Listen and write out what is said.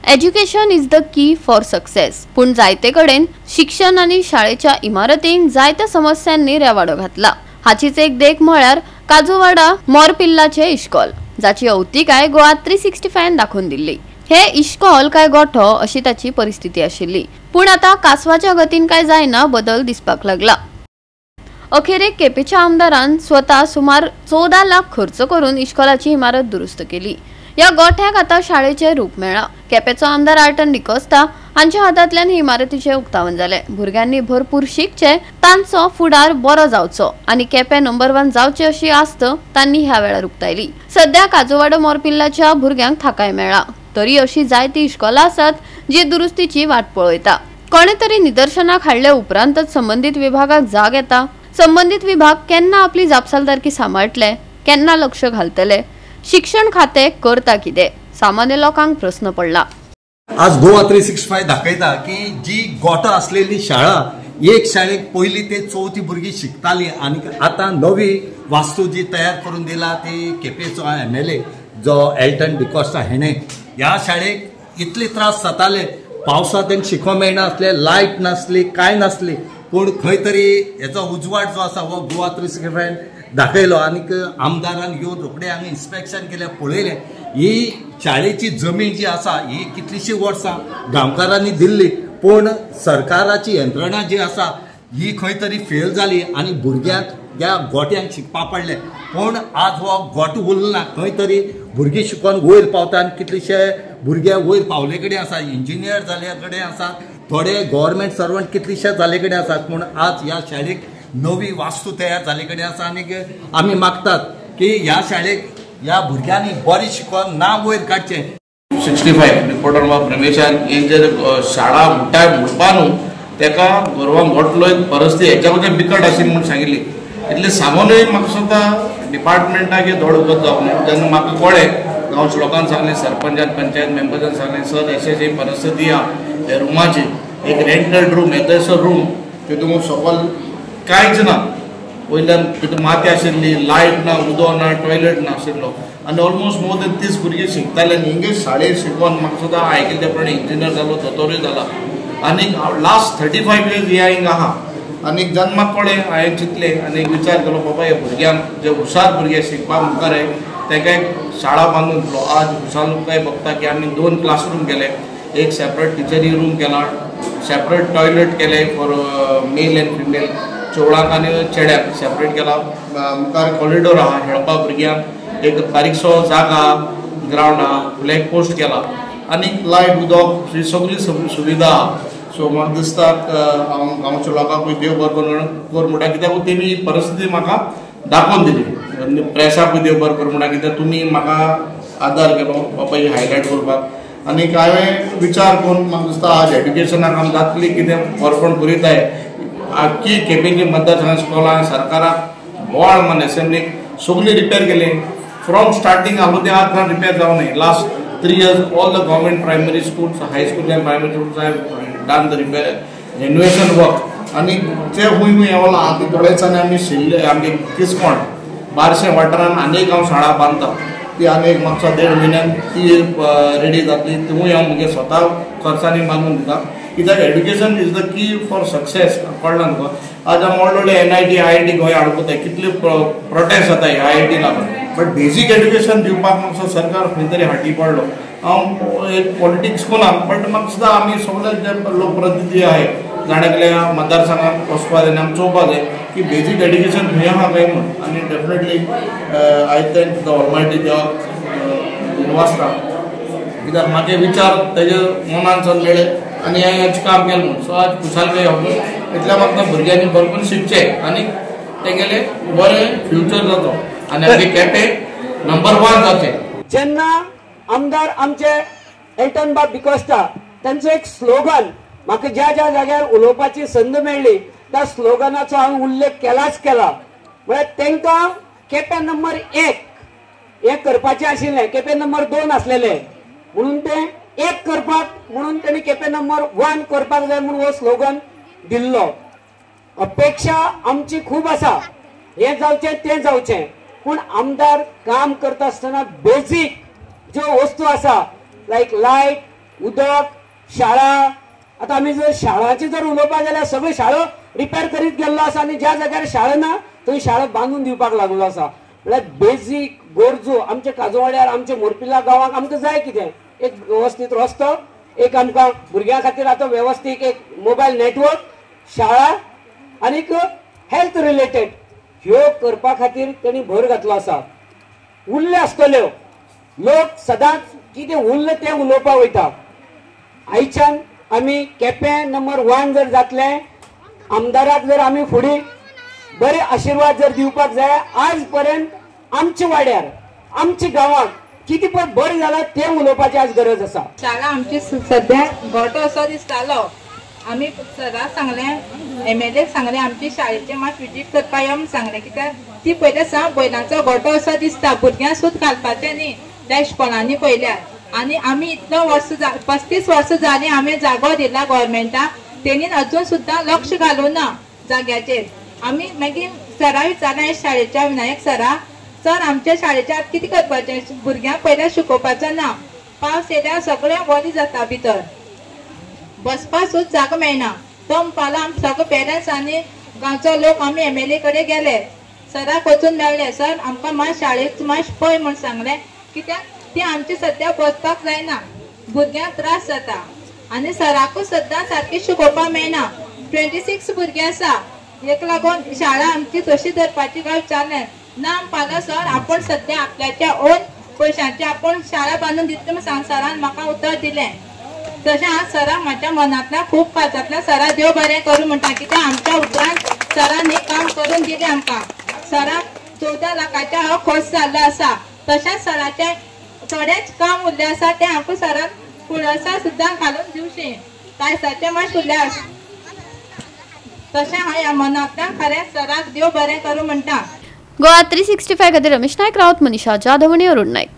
Education is the key for success. पण जायते कडेन शिक्षण आणि शाळेच्या इमारतींक जायत्या समस्यांनी रेवाडो घातला. हाचीच एक देख म्हळ्यार काजूवाडा मोरपिल्लाचे इश्कॉल, जाची अवतिकाय गोवा 365 दाखवून दिल्ली. हे इश्कॉल काय गोठो अशी ताची परिस्थिती आशिल्ली. पण आता कासवाच्या गतीन काय जायना बदल दिसपाक लागला. अखेरेक केपेच्या आमदारान स्वतः सुमार 14 लाख खर्च करून इश्कॉलाची इमारत दुरुस्त केली. या गोठ्याक आता शाळेचे रूप मेळ्ळा. केपेचो आमदार आर्टन डिकोस्टा हांच्या हातांतल्यान ही इमारतीचे उक्तावण जाले. भुरग्यांनी भरपूर शिकचे, तांचो फुडार बरो जावचो आणि केपे नंबर 1 जावचे अशी आस्त तांणी ह्या वेळार उक्तायली. सध्या काजूवाडो मोरपिल्लाच्या भुरग्यांक थाकाय मेळ्ळा. तरी अशी जायती इश्कॉलां आसात जी दुरुस्तीची वाट पळयता. कोणे तरी निदर्शनाक हाडले उपरांतच संबंधित विभागाक जाग येता. संबंधित विभाग केन्ना आपली जापसालदारकी सांबाळटले, केन्ना लक्ष घालतले, शिक्षण खाते करता कितें, सामान्य लोकांक प्रश्न पडला. आज गोवा 365 दाखयता की जी गोठो असलेली शाळा, एक शाळेक पहिली ते 4थी भुरगीं शिकताली आणि आता नवी वास्तू जी तयार करून दिला ती केपेचो MLA जो एल्टन डिकोस्टा हेणे ह्या शाळेक इतले त्रास जाताले. पावसात तांकां शिकोवंक मेळना असले, लायट नासली, काय नासली. पण खंय तरी हेचो उजवाड जो आसा हो गोवा 365 दाखयलो आणि आमदारान येवन रोखडे हांगा इन्स्पेक्शन केले, पळयलें. ही शाळेची जमीन जी आसा ही कितलीशीं वर्सां गांवकारांनी दिल्ली, पण सरकाराची यंत्रणा जी आसा ही खंय तरी फेल जाली आणि भुरग्यांक ह्या गोट्यांक शिकपा पडले. पण आज हो गोठो उरलो ना. खंय तरी भुरगीं शिकून वयर पावता आणि कितलेशे भुरगे वयर पावले कडेन आसा, इंजिनियर जाले कडेन आसात, थोडे गव्हर्मेंट सर्वंट कितलेशे जाले कडेन आसात. पूण आज ह्या शाळेक नवी वास्तू तयार जाले कडेन आसा आणि आमी मागतात की ह्या शाळेक ह्या भुरग्यांनी बरें शिकून नांव वयर काडचें. 65 रिपोर्टर बाब रमेशान हे जे शाळा मुडपा न्हू तेका गोरवांक घोटलो परिस्थिती हेच्या बिकट आशिल्ली म्हणून सांगिल्ली. इतले सांगूनय म्हाका सुद्दां डिपार्टमेंटाक हे धड उगत जावंक ना. जेन्ना म्हाका कळ्ळें, गांवच्या लोकांक सांगलें, सरपंचान पंचायत मेंबर्सान सांगलें, सर अशी परिस्थिती आहा हे रुमाची, एक रेंटल रूम येतसर रूम तितून सकयल कांयच ना. वयल्यान तितून माती आशिल्ली, लायट ना, उदो ना, टॉयलेट नाशिल्लो आनी ऑलमोस्ट मोर देन 30 भुरगे शिकताले. इंग्लीश शाळेंत शिकून म्हाका सुद्दां आयकले ते प्रमाणे इंजिनियर जालो, दोतोरूय जाला. आनी लास्ट 35 years हे हिंगा आहा. आनी जेन्ना म्हाका कळ्ळें हांवें चिंतलें आनी विचार केलो, बाबा हे भुरग्यांक जे हुशार भुरगे शिकपाक मुखार आहे ताका एक शाळा बांदून दिलो. आज हुशार बघता की आमी 2 क्लासरूम केले, एक सेपरेट टिचरी रूम केला, सेपरेट टॉयलेट केले फॉर मेल एंड फिमेल, चेवळांक आनी चेड्यांक सेपरेट केला. मुखार कॉरिडोर आहा खेळपा भुरग्यांक, एक बारीकसो जागा ग्रावंड आहा, फ्लॅग पोस्ट केला आनी लायट उदक ही सगळी सुविधा आहा. सो म्हाका दिसता हांव गांवच्या लोकांकूय देव बरो कर म्हणटा, कित्याक तेमी परिस्थिती म्हाका दाखोवन दिली. प्रेसाकूय देव बरो कर म्हणटा, कित्याक तुमी म्हाका आदार केलो बाबा ही हायलायट करपाक. आनी हांवें विचार करून म्हाका दिसता आज एड्युकेशनाक आमी जातली कितें फॉरवर्ड करीताय. की केपेची मतदारसंघ स्कॉलां सरकाराक बोवाळ मान एसेंब्लीक सगळी रिपेर केली. फ्रॉम स्टार्टींग हांव ते आज रिपेर जावं न्ही. Last 3 years all the government primary schools, high school and primary schools have done the repair renovation work. आणि जे हुई येवला आतां थोड्या दिसांनी आमी शिल्ले आमगे किसकोण 1200 वाठारान आनीक हांव शाळा बांदता. ती आनीक म्हाका 1.5 म्हयन्यान ती रेडी जातली. तिवूय हांव म्हगे स्वता खर्चांनी बांदून दिता. कित्याक education is the key for success. कळना तुका आज आमी व्हडले NIT IIT गोंय हाडपताय, कितले प्रोटेस्ट जाताय IIT लागून. बट बेसीक एड्युकेशन दिवपाक म्हाका सरकार खंय तरी हाटी पडलो. हांव एक पॉलिटिक्स कोना, बट म्हाका सुद्दां आमी सगळे जे लोकप्रतिनिधी आहे जाण्याकल्या मतदारसंघात वचपा जाय आमी चोवपा जाय की बेसीक एड्युकेशन खंय आहा काय म्हणून. आनी डेफिनेटली आय थँक द ऑलमायटी देवाक वाचता, कित्याक म्हाजे विचार तेजे मनान चललेले आनी हांवें हेचें काम केलें म्हणून. सो आज खुशालकाय इतल्या म्हाका भुरग्यांनी भरपूर शिकचे आनी तेगेले बरें फ्युचर जातो आनी आमगे केपें नंबर 1 जावचें. जेन्ना आमदार आमचे एल्टन बाब डिकोस्टा तांचो एक स्लोगन म्हाका ज्या ज्या जाग्यार उलोवपाची संद मेळ्ळी त्या स्लोगनाचो हांवें उल्लेख केलाच केला. म्हळ्यार तांकां केपें नंबर 1 करपाचें आशिल्लें, केपें नंबर 2 आसलेलें म्हणून तें 1 करपाक म्हणून तांणी केपें नंबर 1 करपाक जाय म्हणून हो स्लोगन दिल्लो. अपेक्षा आमची खूब आसा, हे जावचें तें जावचें, पूण आमदार काम करता आसतना बेजीक ज्यो वस्तू आसा लायक लायट, उदक, शाळा, आता आम्ही जर शाळाची जर उलोवपाक गेल्यार सगळ्यो शाळो रिपेर करीत गेल्लो आसा आनी ज्या जाग्यार शाळा ना थंय शाळा बांदून दिवपाक लागलो आसा. म्हळ्यार बेजीक गरजो आमच्या काजवाड्यार आमच्या मोरपिल्ला गांवांक आमकां जाय कितें? एक वेवस्थीत रस्तो, एक आमकां भुरग्यां खातीर आतां वेवस्थीत एक मोबायल नेटवर्क, शाळा आनीक हेल्थ रिलेटेड ह्यो करपा खातीर तेणी भर घातलो आसा. उरले आसतल्यो लोक सदांच कितें उरलें तें उलोवपाक वयता. आयच्यान आमी केपें नंबर 1 जर जातले, आमदाराक जर आमी फुडें बरे आशिर्वाद जर दिवपाक जाय, आज पर्यंत आमच्या वाड्यार आमच्या गांवांत किती पण बरें जालां तें उलोवपाची आज गरज आसा. शाळा आमची सध्या गोटो असो दिसतालो. आमी सराक सांगलें, MLA सांगलें आमची शाळेचें मात विजीट करपा यो म्हूण सांगलें. कित्याक ती पयले सावन बैलांचो गोटो असो दिसता. भुरग्यांक सूद घालपाचें न्ही त्या इस्कॉलांनी पयल्यार. आनी आमी इतलो वर्स 35 वर्सां जालीं आमी जागो दिला गव्हर्मेंटाक, तेणीन अजून सुद्दां लक्ष घालूं ना जाग्याचेर. आमी मागीर सरा विचारलें शाळेच्या विनायक सरा, सर आमच्या शाळेच्या कितें करपाचें? भुरग्यांक पयल्या शिकोवपाचो ना. पावस येयल्यार सगळें वली जाता भितर, बसपाक सुद्दां जागो मेळना. तो म्हणपालो आमी सगळे पेरंट्स आनी गांवचो लोक आमी MLA कडेन गेले. सराक वचून मेळ्ळे, सर आमकां मातशें शाळेक मातशें पळय म्हूण सांगलें. कित्याक ती आमची सद्या बसपाक जायना, भुरग्यांक त्रास जाता आनी सराकूय सद्दां सारकी शिकोवपाक मेळना. 26 भुरगीं आसा, एक लागून शाळा आमची तशी धरपाची काय विचारलें ना. म्हणपालो सर आपूण सद्या आपल्याच्या ओन पयशांची आपूण शाळा बांदून दितलें म्हूण सांग. सरान म्हाका उतर दिलें. तशें हांव सराक म्हाज्या मनांतल्यान खूब काळजांतल्यान सरा देव बरें करूं म्हणटा. कित्याक आमच्या उपरांत सरान हें काम करून दिलें आमकां. सराक 14 लाखाचो हो खर्च जाल्लो आसा. तशेंच सराचें थोडेंच काम उरलें आसा तें आमकां सरान पुळसा सुद्दां घालून दिवचें. टायसाचें मातशें उरलें आसा. तशें हांव ह्या मनांतल्यान खरें सराक देव बरें करूं म्हणटा. गोवा 365 खातीर रमेश नायक रावत, मनीषा जाधव आनी अरुण नायक.